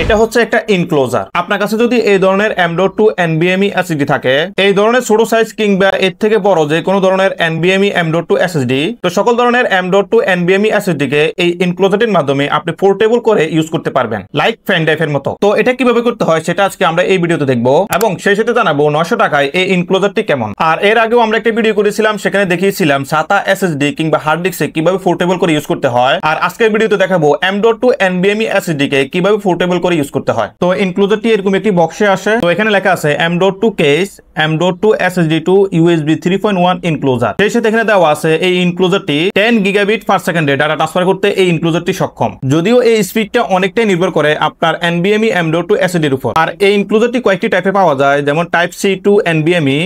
এটা হচ্ছে একটা ইনক্লোজার। আপনার কাছে যদি এই ধরনের M.2 NVMe SSD থাকে, এই ধরনের ছোট সাইজ কিংবা এর থেকে বড় যে কোনো ধরনের NVMe M.2 SSD, তো সকল ধরনের M.2 NVMe SSD কে এই ইনক্লোজারটির মাধ্যমে আপনি পোর্টেবল করে ইউজ করতে পারবেন, লাইক পেন ড্রাইভের মতো। তো এটা কিভাবে করতে হয় সেটা আজকে আমরা এই ভিডিওতে দেখবো এবং সেই সাথে জানাবো 900 টাকায় এই ইনক্লোজারটি কেমন। আর এর আগেও আমরা একটা ভিডিও করেছিলাম, সেখানে দেখিয়েছিলাম SATA SSD কিংবা হার্ড ডিস্কে কিভাবে পোর্টেবল করে ইউজ করতে হয়। আর আজকের ভিডিওতে দেখাবো M.2 NVMe SSD কে কিভাবে পোর্টেবল করে ইউজ করতে হয়। তো ইনক্লোজারটি এরকম একটি বক্সে আসে। তো এখানে লেখা আছে M.2 case, M.2 SSD to USB 3.1 enclosure. সেই সাথে এখানে দেওয়া আছে এই ইনক্লোজারটি 10 গিগাবিট পার সেকেন্ডে ডাটা ট্রান্সফার করতে এই ইনক্লোজারটি সক্ষম। যদিও এই স্পিডটা অনেকটাই নির্ভর করে আপনার NVMe M.2 SSD এর উপর। আর এই ইনক্লোজারটি কয়েকটি টাইপে পাওয়া যায়, যেমন type C to NVMe,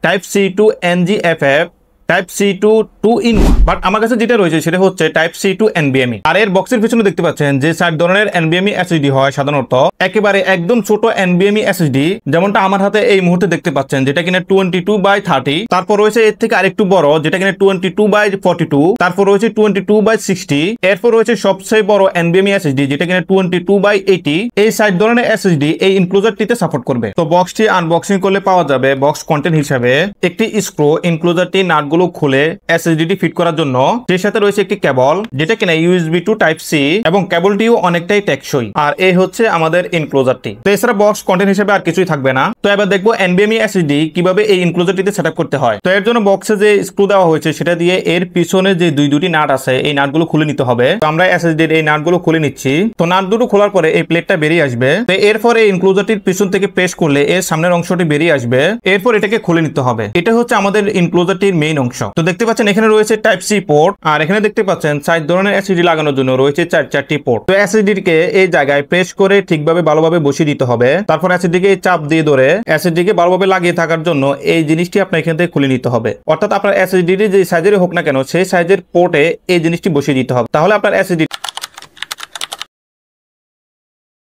type C to NGFF, type C to 2-in-1। But আমার কাছে যেটা রয়েছে সেটা হচ্ছে টাইপ সি টু NVMe। আর এর বক্সের পিছনে দেখতে পাচ্ছেন যে 4 ধরনের NVMe SSD হয় সাধারণত, একেবারে একদম ছোট NVMe SSD, যেমনটা আমার হাতে এই মুহূর্তে দেখতে পাচ্ছেন, যেটা কিনা 22/30। তারপর রয়েছে এর থেকে আরেকটু বড়, যেটা কিনা 22/42। তারপর রয়েছে 22/60। এরপর রয়েছে সবচেয়ে বড় NVMe SSD, যেটা কিনা 22/80। এই 4 ধরনের SSD এই ইনক্লোজারটিতে সাপোর্ট করবে। তো বক্সটি আনবক্সিং করলে পাওয়া যাবে বক্স কন্টেন্ট হিসাবে একটি স্ক্রু, ইনক্লোজারটি নাট খুলে SSD ফিট করার জন্য। সেই সাথে রয়েছে একটি কেবল, যেটা কিনা USB টু টাইপ সি, এবং কেবলটিও অনেকটাই টেকসই। আর এই হচ্ছে আমাদের ইনক্লোজারটি। তো এছাড়া বক্স কন্টেন্ট হিসেবে আর কিছুই থাকবে না। তো এবার দেখবো NVMe SSD কিভাবে এই ইনক্লোজারটিতে সেটআপ করতে হয়। তো এর জন্য বক্সে যে স্ক্রু দেওয়া হয়েছে সেটা দিয়ে এর পিছনে যে দুটি নাট আছে এই নাটগুলো খুলে নিতে হবে। তো আমরা SSD এর এই নাটগুলো খুলে নিচ্ছি। তো নাট দুটো খোলার পরে এই প্লেটটা বেরিয়ে আসবে। তো এরপর এই ইনক্লোজারটির পিছন থেকে প্রেস করলে এর সামনের অংশটি বেরিয়ে আসবে। এরপর এটাকে খুলে নিতে হবে। এটা হচ্ছে আমাদের ইনক্লোজারটির মেইন অংশ। তো দেখতে পাচ্ছেন এখানে রয়েছে টাইপ সি পোর্ট, আর এখানে দেখতে পাচ্ছেন 4 ধরনের SSD লাগানোর জন্য রয়েছে 4টি পোর্ট। তো SSD কে এই জায়গায় প্রেস করে ঠিকভাবে ভালোভাবে বসিয়ে দিতে হবে। তারপর SSD কে চাপ দিয়ে ধরে SSD কে ভালোভাবে লাগিয়ে থাকার জন্য এই জিনিসটি আপনার এখান থেকে খুলে নিতে হবে। অর্থাৎ আপনার SSD যে সাইজের হোক না কেন সেই সাইজের পোর্টে এই জিনিসটি বসিয়ে দিতে হবে। তাহলে আপনার SSD